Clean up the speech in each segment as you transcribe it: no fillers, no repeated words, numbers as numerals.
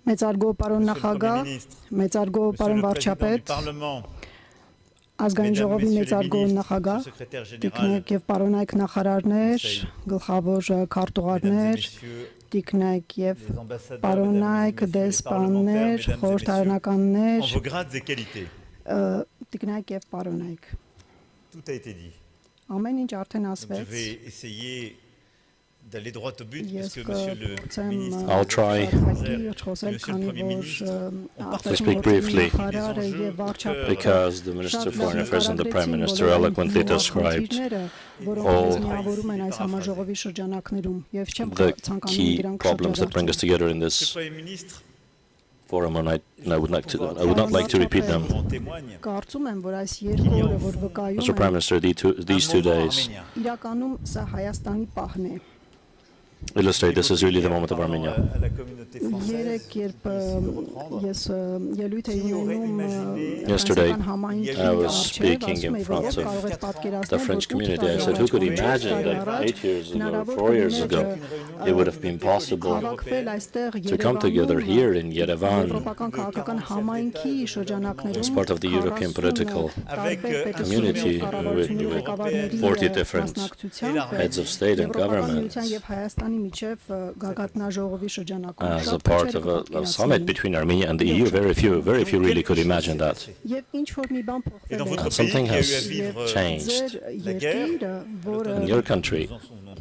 Մեծարգո պարոն նախագահ, մեծարգո պարոն վարչապետ, ազգային ժողովի մեծարգո նախագահ, տիկնայք եւ պարոնայք նախարարներ, գլխավոր քարտուղարներ, տիկնայք եւ պարոնայք դեսպաններ, խորհրդարանականներ, տիկնայք եւ պարոնայք։ Ամեն ինչ արդեն ասվեց։ D'aller droit au but, parce que Monsieur le Ministre, I'll try to speak briefly because the Minister of Foreign Affairs and the Prime Minister eloquently described all the key problems that bring us together in this forum, and I would not like to repeat them. Mr. Prime Minister, these 2 days illustrate this is really the moment of Armenia. Yesterday, I was speaking in front of the French community. I said, who could imagine that 8 years ago, 4 years ago, it would have been possible to come together here in Yerevan as part of the European political community with 40 different heads of state and government as a part of a summit between Armenia and the EU. Very few really could imagine that. And something has changed in your country,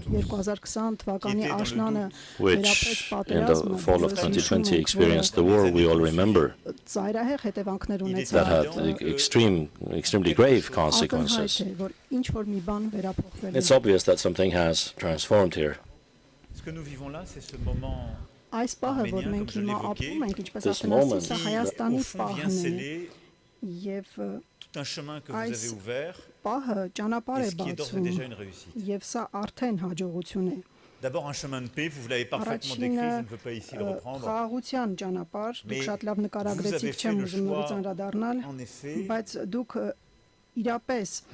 which in the fall of 2020 experienced the war we all remember, that had extremely grave consequences. It's obvious that something has transformed here. Այս պահը, որ մենք հիմա ապրում ենք, ինչպես ասել ասի, սա Հայաստանի պահն է, եւ այս պահը ճանապարհ է բացում, եւ սա արդեն հաջողություն է։ Խաղաղության ճանապարհ, դուք շատ լավ նկարագրեցիք, չեմ ուզում նորից անդրադառնալ, բայց դուք իրապես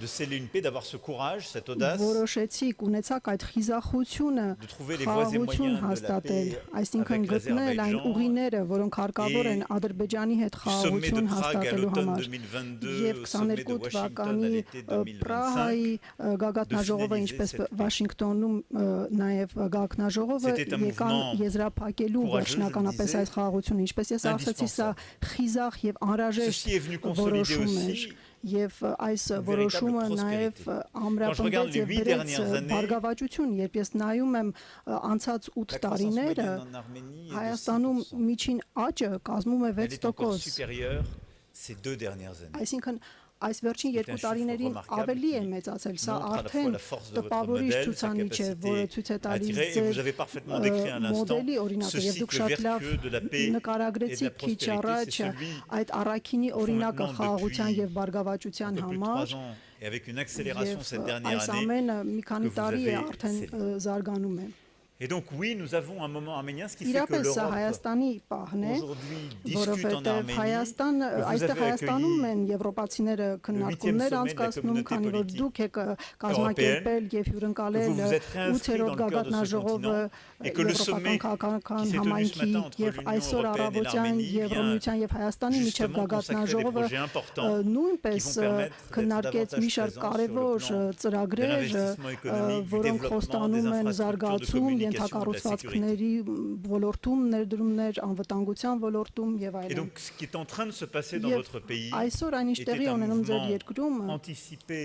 որոշեցիք, ունեցաք այդ խիզախությունը, խաղաղություն հաստատել, այսինքն գտնել այն ուղիները, որոնք հարկավոր են Ադրբեջանի հետ խաղաղություն հաստատելու համար։ Եվ 22 թվականի Պրահայի գագաթնաժողովը, ինչպես Վաշինգտոնում նաև գագաթնաժողովը եկան եզրափակելու վերջնականապես այս խաղաղությունը, ինչպես ես ասացի, սա խիզախ եւ անհրաժեշտ որոշում էր։ Եվ այս որոշումը նաև ամրապնդեց եւ բերեց բարգավաճություն, երբ ես նայում եմ անցած 8 տարիները, Հայաստանում միջին աճը կազմում է 6%։ Այսինքն այս վերջին 2 տարիներին ավելի է մեծացել, սա արդեն տպավորիչ ցուցանիշ է, որը ցույց է տալիս ձեր մոդելի օրինակը, եւ դուք շատ լավ նկարագրեցիք քիչ առաջ այդ առաքինի օրինակը խաղաղության եւ բարգավաճության համար, այս ամենը մի քանի տարի է արդեն զարգանում է։ Et donc oui, nous avons un moment arménien, ce qui fait que l'Europe aujourd'hui discute en Arménie, que vous avez accueilli européenne, que vous vous êtes réinscrit dans le cœur de ce continent, et que le sommet qui s'est tenu ce matin entre l'Union européenne et l'Arménie vient justement consacrer des projets importants qui vont permettre d'être davantage présents sur le plan de l'investissement économique, du développement des infrastructures de communication, ենթակառուցվածքների ոլորտում ներդրումներ, անվտանգության ոլորտում եւ այլն։ Et donc ce qui est en train de se passer dans votre pays այսօր այն ինչ տեղի ունենում ձեր երկրում anticipé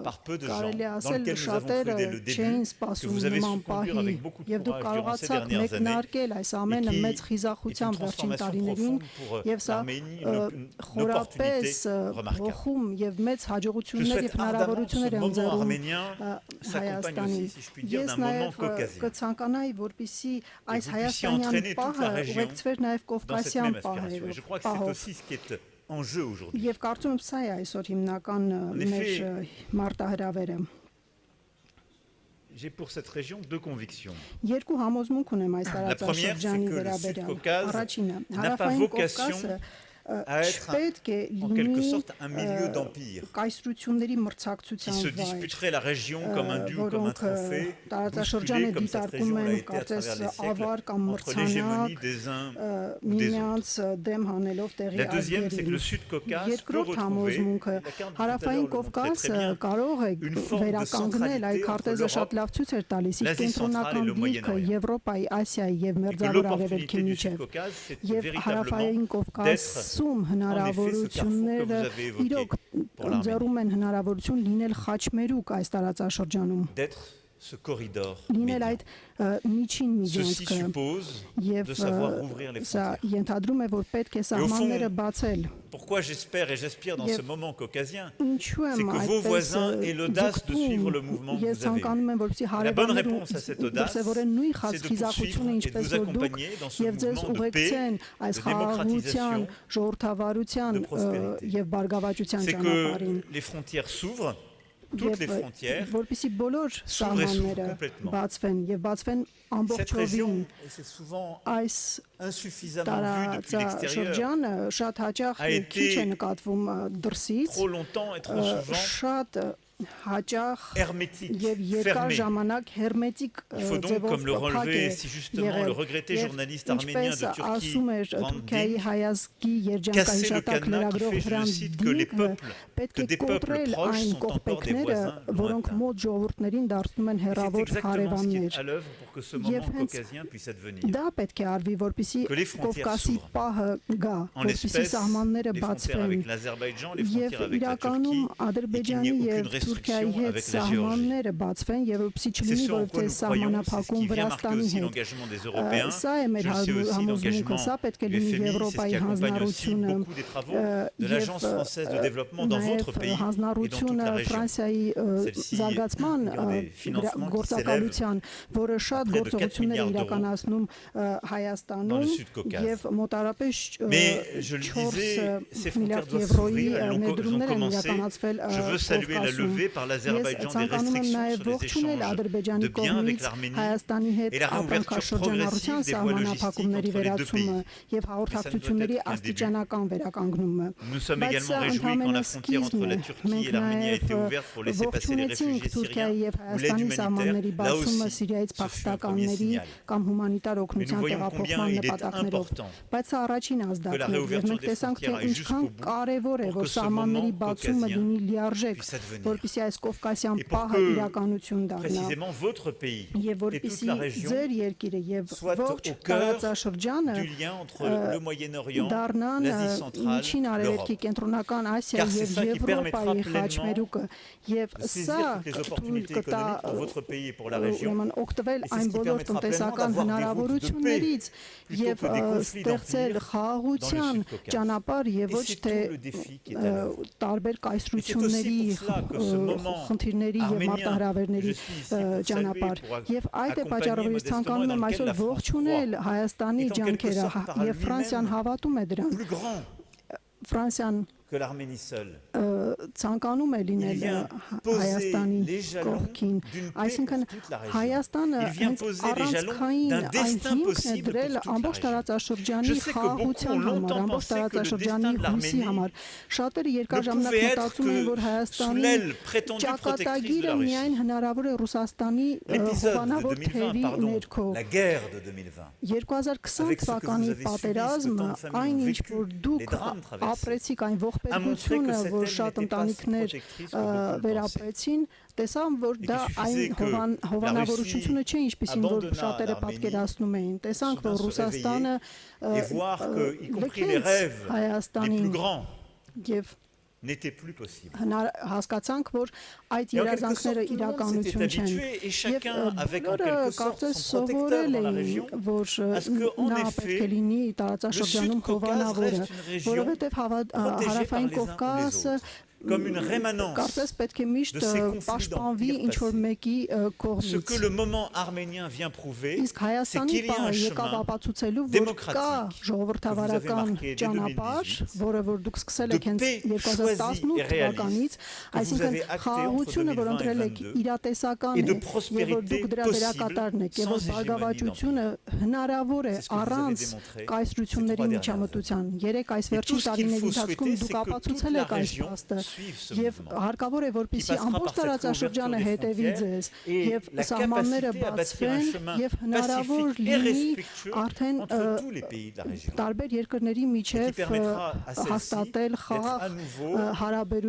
par peu de gens, կարելի dans ասել lequel nous avons շատերը cru dès le չէին début, que սպասում vous avez նման su conduire պահի avec beaucoup de եւ դուք courage durant ces կարողացաք dernières années, մեկնարկել այս ամենը մեծ խիզախությամբ վերջին տարիներին եւ սա խորապես ողում եւ մեծ հաջողություններ եւ հնարավորություններ են ձեռում Հայաստանին։ Ես նաեւ կցանկանայի, որպեսզի այս հայաստանյան պահը ուղեկցվեր նաեւ կովկասյան պահերով։ Եվ կարծում եմ սա է այսօր հիմնական մեր մարտահրավերը։ J'ai pour cette région deux convictions. Երկու համոզմունք ունեմ այս տարածաշրջանի վերաբերյալ։ Առաջինը, հարավային Կովկասը à être en quelque sorte un milieu d'empire qui se disputerait la région comme un dû ou comme un trophée, bousculé comme cette région l'a été à travers les siècles, entre l'hégémonie des uns ou des autres. La deuxième, c'est que le Sud-Caucase peut retrouver, une forme de centralité entre l'Europe, l'Asie centrale et le Moyen-Orient. Et que l'opportunité du Sud-Caucase, c'est véritablement d'être en effet ce carrefour que vous avez évoqué pour l'Arménie. D'être ce corridor médian. Ceci suppose de savoir ouvrir les frontières. Et au fond, pourquoi j'espère et j'aspire dans ce moment caucasien, c'est que vos voisins aient l'audace de suivre le mouvement que vous avez eu. La bonne réponse à cette audace, c'est de poursuivre et de vous accompagner dans ce mouvement de paix, de démocratisation, de prospérité. C'est que les frontières s'ouvrent, toutes les frontières s'ouvrent et s'ouvrent complètement. Cette région, et c'est souvent insuffisamment vu depuis l'extérieur, a été trop longtemps et trop souvent hermétique, fermée. Il faut donc, comme le relevait si justement le regretté journaliste arménien de Turquie, Branding, casser le cadenas qui fait, je cite, que des peuples proches sont encore des voisins lointains. C'est exactement ce qui est à l'œuvre pour que ce moment caucasien puisse advenir. Que les frontières s'ouvrent. En l'espèce, les frontières avec l'Azerbaïdjan, les frontières avec la Turquie, et qu'il n'y ait aucune restriction avec la Géorgie. C'est ce en quoi nous croyons, c'est ce qui vient marquer aussi l'engagement des Européens. Je sais aussi l'engagement du FMI, c'est ce qui accompagne aussi beaucoup des travaux de l'Agence française de développement dans votre pays et dans toute la région. Celle-ci regarde des financements qui s'élèvent à près de 4 milliards d'euros dans le Sud-Caucase. Mais je le disais, ces frontières doivent s'ouvrir, elles ont commencé. Je veux saluer la levée par l'Azerbaïdjan des restrictions sur les échanges de biens avec l'Arménie et la réouverture progressive des voies logistiques entre les deux pays. Mais ça ne doit être qu'un début. Nous sommes également réjouis quand la frontière entre la Turquie et l'Arménie a été ouverte pour laisser passer les réfugiés syriens ou l'aide humanitaire. Là aussi, ce fut un premier signal. Mais nous voyons combien il est important que la réouverture des frontières aille jusqu'au bout pour que ce moment caucasien puisse advenir. Et pour que, précisément, votre pays et toute la région soient au cœur du lien entre le Moyen-Orient, l'Asie centrale, l'Europe. Car c'est ça qui permettra pleinement de saisir toutes les opportunités économiques pour votre pays et pour la région. Et c'est ce qui permettra pleinement d'avoir des routes de paix plutôt que des conflits d'empire dans le Sud-Caucase. Et c'est tout le défi qui est à l'œuvre. Et c'est aussi pour cela que ce moment arménien, je suis ici pour saluer, pour accompagner modestement et dans lequel la France croit, est en quelque sorte par lui-même plus grand que l'Arménie seule. Il vient poser les jalons d'une paix pour toute la région. Il vient poser les jalons d'un destin possible pour toute la région. Je sais que beaucoup ont longtemps pensé que le destin de l'Arménie ne pouvait être que sous l'aile prétendue protectrice de la Russie. L'épisode de 2020, pardon, la guerre de 2020, avec ce que vous avez subi, ce que tant de familles ont vécu, les drames traversés, a montré que cette aile n'était pas si protectrice que beaucoup pensaient. Տեսամ, որ դա այն հովանավորությունը չէ, ինչպեսին որ շատերը պատկերացնում էին։ Տեսանք, որ Ռուսաստանը լքեց Հայաստանին եւ n'était plus possible. Հասկացանք, որ այդ երազանքները իրականություն չեն։ Եվ բոլորը կարծես սովորել էին, որ նա պետք է լինի տարածաշրջանում հովանավորը, որովհետև հարավային Կովկասը comme une rémanence de ces conflits d'empire passés. Ce que le moment arménien vient prouver, c'est qu'il y a un chemin démocratique que vous avez marqué dès 2018, de paix choisie et réaliste que vous avez acté entre 2020 et 2022 et de prospérité possible sans hégémonie d'empire. C'est ce que vous avez démontré ces 3 dernières années. Et tout ce qu'il faut souhaiter, c'est que toute la région suive ce mouvement qui passera par cette ouverture des frontières et la capacité à bâtir un chemin pacifique et respectueux entre tous les pays de la région et qui permettra à celle-ci d'être à nouveau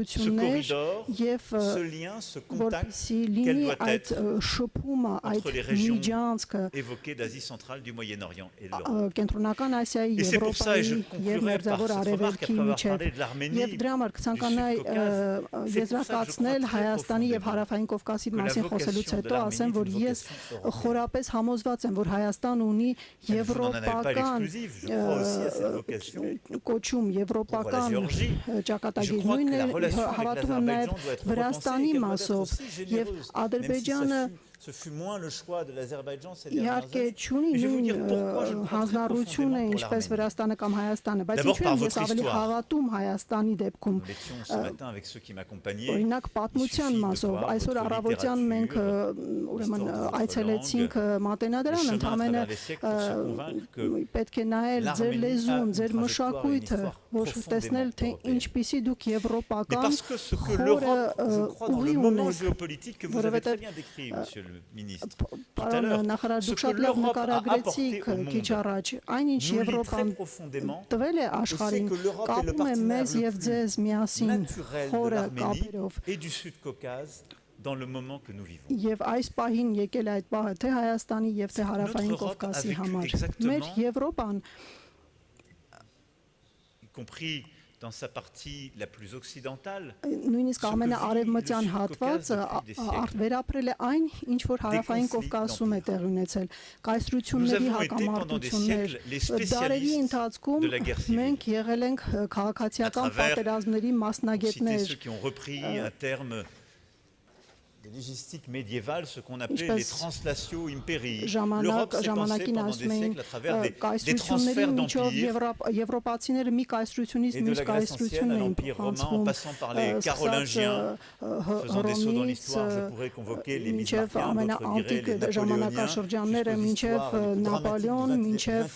ce corridor, ce lien, ce contact qu'elle doit être entre les régions évoquées d'Asie centrale, du Moyen-Orient et de l'Europe. Et c'est pour ça, et je conclurai par cette remarque après avoir parlé de l'Arménie, du Եզրակացնել Հայաստանի եւ Հարավային Կովկասի մասին խոսելուց հետո ասեմ, որ ես խորապես համոզված եմ, որ Հայաստան ունի եվրոպական կոչում, եվրոպական ճակատագիր, նույնը հավատում եմ նաեւ Վրաստանի մասով եւ Ադրբեջանը Ce fut moins le choix de l'Azerbaïdjan ces dernières années. Mais je vais vous dire pourquoi je crois très profondément pour l'Arménie. D'abord par votre histoire. Nous l'étions ce matin avec ceux qui m'accompagnaient. Il suffit de voir votre littérature, votre langue, le chemin à travers les siècles pour se convaincre que l'Arménie a une trajectoire et une histoire profondément européenne. Mais parce que ce que l'Europe, je crois, dans le moment géopolitique que vous avez très bien décrit, monsieur le ministre, tout à l'heure, ce que l'Europe a apporté au monde, nous lie très profondément, et c'est que l'Europe est le partenaire le plus naturel de l'Arménie et du Sud-Caucase dans le moment que nous vivons. Notre Europe a vécu exactement, y compris dans sa partie la plus occidentale, նույնիսկ ամենաարևմտյան հատվածը վերապրել է այն, ինչ որ Հարավային Կովկասում է տեղի ունեցել, կայսրությունների հակամարտություններ, դարերի ընթացքում մենք եղել ենք քաղաքացիական պատերազմների մասնագետներ, ceux qui ont repris un terme des légistiques médiévales, ce qu'on appelait les translations impérii. L'Europe s'est pensée pendant des siècles à travers des transferts d'empires, et de la Grèce ancienne à l'Empire romain, en passant par les Carolingiens, faisant des sauts dans l'histoire, je pourrais convoquer les Bismarckiens, d'autres diraient les Napoléoniens,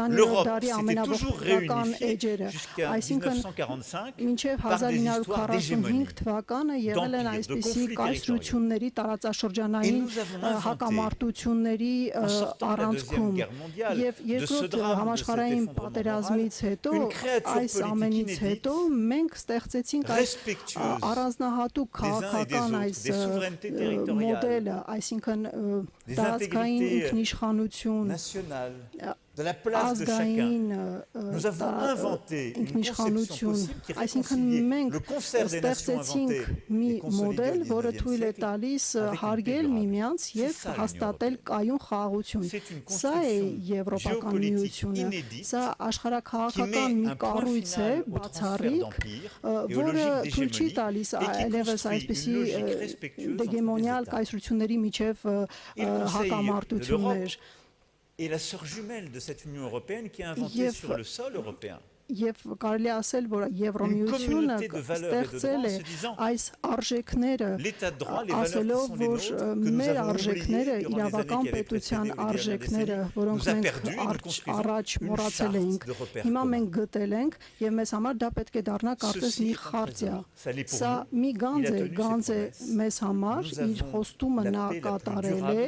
l'Europe s'était toujours réunifiée jusqu'à 1945 par des histoires d'hégémonie, d'empire, de conflits. Կայսրությունների տարածաշրջանային հակամարտությունների առանցքում եւ երկրորդ համաշխարհային պատերազմից հետո այս ամենից հետո մենք ստեղծեցինք այս առանձնահատուկ քաղաքական այս մոդելը, այսինքն տարածքային ինքնիշխանություն de la place de chacun. Nous avons inventé une conception possible qui réconciliait le concert des nations inventées et consolidées au 19e siècle avec l'intégration. C'est une construction géopolitique inédite qui met un point final au transfert d'empire et aux logiques d'hégémonie et qui construit une logique respectueuse entre les États. Et la sœur jumelle de cette Union européenne qui a inventé sur le sol européen Եվ կարելի ասել, որ Եվրամիությունը ստեղծել է այս արժեքները, ասելով, որ մեր արժեքները իրավական պետության արժեքները, որոնք մենք առաջ մոռացել էինք, հիմա մենք գտել ենք եւ մեզ համար դա պետք է դառնա կարծես մի խարտիա։ Սա մի գանձ է մեզ համար, իր խոստումը նա կատարել է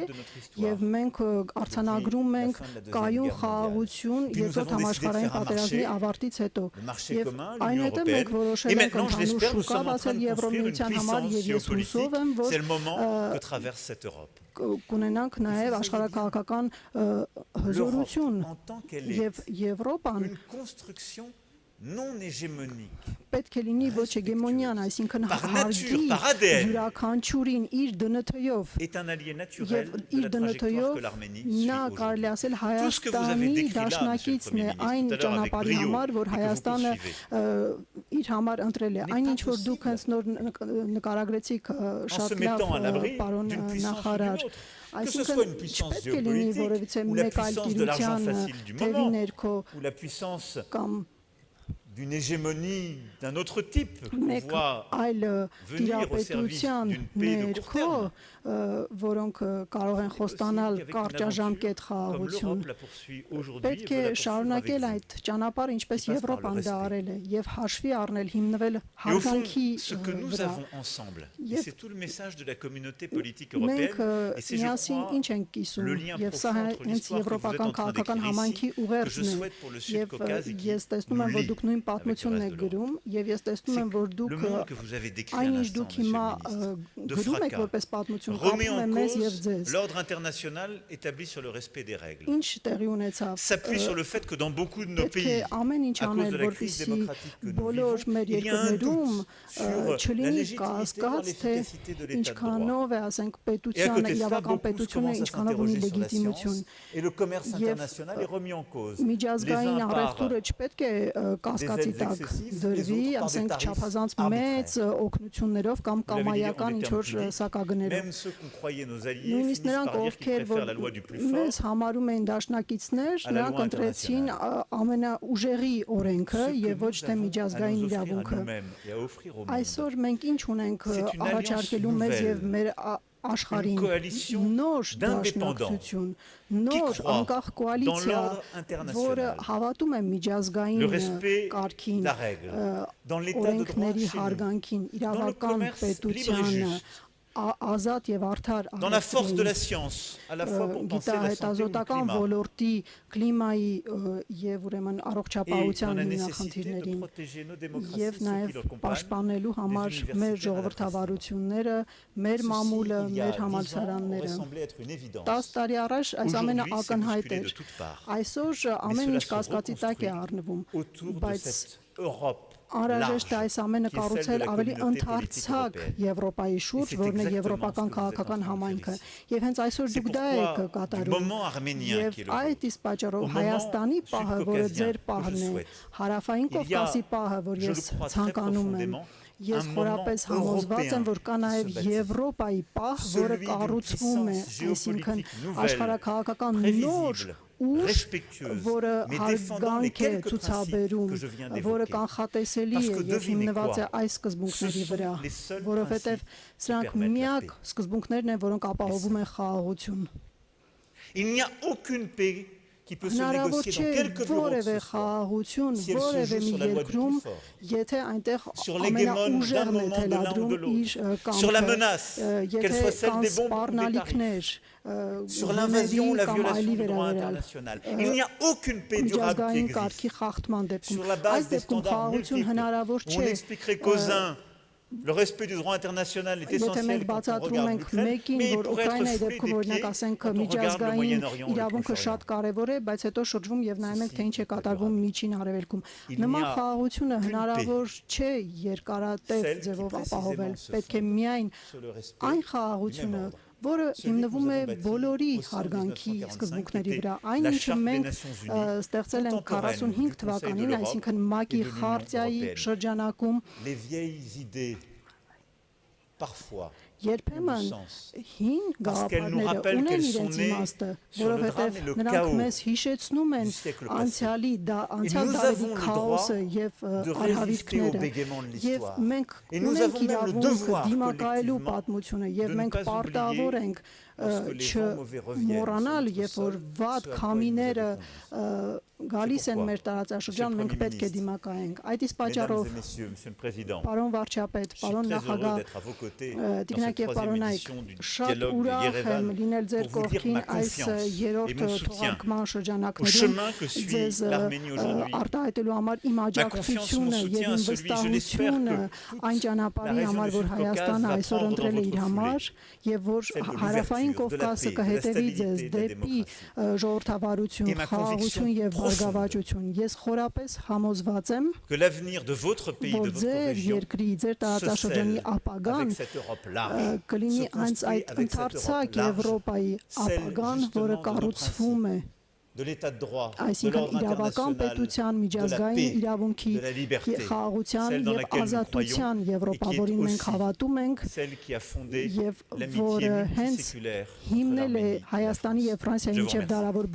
եւ մենք արձանագրում ենք կայուն խաղաղություն երկրորդ համաշխարհային պատերազմի ավարտի հետո եւ այնուհետեւ մենք որոշել ենք ընդհանուր շուկա բացել Եվրոմիության համար եւ ես հուսով եմ, որ կունենանք նաեւ աշխարհակաղակական հզորություն եւ Եվրոպան non hégémonique պետք է լինի ոչ հեգեմոնիան, այսինքն հարգի յուրաքանչյուրին իր դնթով եւ իր դնթով նա կարելի ասել Հայաստանի դաշնակիցն է այն ճանապարհի համար, որ Հայաստանը իր համար ընտրել է։ Այն ինչ որ դուք հենց նոր նկարագրեցիք շատ լավ պարոն նախարար, այսինքն չպետք է լինի որևիցե մեկ այլ տիրության թևի ներքո կամ d'une hégémonie d'un autre type qu'on voit venir au service d'une paix de court terme. Որոնք կարող են խոստանալ կարճաժամկետ խաղաղություն։ Պետք է շարունակել այդ ճանապարհը, ինչպես Եվրոպան դա արել է, եւ հաշվի առնել, հիմնվել հարգանքի վրա։ Et c'est tout le message de la communauté politique européenne. Et c'est ինչ ենք կիսում, եւ սա հենց եվրոպական քաղաքական համայնքի ուղերձն է։ Եվ ես տեսնում եմ, որ դուք նույն պատմությունն եք գրում, եւ ես տեսնում եմ, որ դուք այն ինչ դուք հիմա գրում եք որպես պատմություն remet en cause l'ordre international établi sur le respect des règles. S'appuie sur le fait que dans beaucoup de nos pays, à cause de la crise démocratique que nous vivons, il y a un doute sur la légitimité ou l'efficacité de l'état de droit. Et à côté de ça, beaucoup commencent à s'interroger sur la science et le commerce international est remis en cause. Les uns par des aides excessives, les autres par des tarifs arbitraires. Même ceux qu'on croyait nos alliés finissent par dire qu'ils préfèrent la loi du plus fort à la loi internationale. Այսօր մենք ինչ ունենք առաջարկելու մեզ եւ մեր աշխարհին նոր դաշնակցություն, նոր անկախ կոալիցիա, որը հավատում է միջազգային կարգին, օրենքների հարգանքին, իրավական պետությանը, ազատ եւ արդար dans la force de la science à la fois pour penser la santé ou le climat ոլորտի կլիմայի եւ ուրեմն առողջապահության նախնդիրներին եւ նաեւ պաշտպանելու համար մեր ժողովրդավարությունները, մեր մամուլը, մեր համալսարանները 10 տարի առաջ այս ամենը ակնհայտ էր, այսօր ամեն ինչ կասկածի տակ է առնվում, բայց անհրաժեշտ է այս ամենը կառուցել ավելի ընդարձակ Եվրոպայի շուրջ, որն է եվրոպական քաղաքական համայնքը, եւ հենց այսօր դուք դա եք կատարում։ Եվ այդ իսկ պատճառով Հայաստանի պահը, որը ձեր պահն է, Հարավային Կովկասի պահը, որ ես ցանկանում եմ, ես խորապես համոզված եմ, որ կա նաև Եվրոպայի պահ, որը կառուցվում է, այսինքն աշխարհաքաղաքական նոր ուժ, որը հարգանք է ցուցաբերում, որը կանխատեսելի է եւ հիմնված է այս սկզբունքների վրա, որովհետեւ սրանք միակ սկզբունքներն են, որոնք ապահովում են խաղաղություն։ Il n'y a aucune paix qui peut se négocier dans quelque որևէ խաղաղություն, որևէ մի երկրում, եթե այնտեղ ամենաուժեղն է թելադրում իր կամքը, եթե կան սպառնալիքներ, sur l'invasion, la violation du droit international. Il n'y a aucune paix durable qui existe. Sur la base des standards multiples, on expliquerait qu'aux uns, le respect du droit international est essentiel quand on regarde l'Ukraine, mais il pourrait être foulé des pieds quand on regarde le Moyen-Orient et le Proche-Orient. Բայց հետո շրջվում եւ նայում ենք, թե ինչ է կատարվում Միջին Արևելքում։ Նման խաղաղությունը հնարավոր չէ երկարատև ձևով ապահովել։ Պետք է միայն այն խաղաղությունը, որը հիմնվում է բոլորի հարգանքի սկզբունքների վրա։ Այն ինչը մենք ստեղծել ենք 45 թվականին, այսինքն ՄԱԿ-ի խարտիայի շրջանակում, երբեմն հին գաղափարները ունեն իրենց իմաստը, որովհետև նրանք մեզ հիշեցնում են անցյալ դարերի քաոսը եւ արհավիրքները, եւ մենք ունենք իրավունք դիմակայելու պատմությունը, եւ մենք պարտավոր ենք չմոռանալ, երբ որ վատ քամիները գալիս են մեր տարածաշրջան, մենք պետք է դիմակայենք։ Այդ իսկ պատճառով, պարոն վարչապետ, պարոն նախագահ, տիկնակ եւ պարոնայք, շատ ուրախ եմ լինել ձեր կողքին այս երրորդ թողարկման շրջանակներում, ձեզ արտահայտելու համար իմ աջակցությունը եւ իմ վստահությունը այն ճանապարհի համար, որ Հայաստանը այսօր ընտրել է իր համար, եւ որ Հարավային Կովկասը կհետևի ձեզ դեպի ժողովրդավարություն, խաղաղություն եւ բարգավաճություն։ Ես խորապես համոզված եմ, որ ձեր երկրի, ձեր տարածաշրջանի ապագան կլինի հենց այդ ընդարձակ Եվրոպայի ապագան, որը կառուցվում է այսինքն իրավական պետության, միջազգային իրավունքի, խաղաղության և ազատության Եվրոպա, որին մենք հավատում ենք և որը հենց հիմնել է Հայաստանի և Ֆրանսիայի միջև դարավոր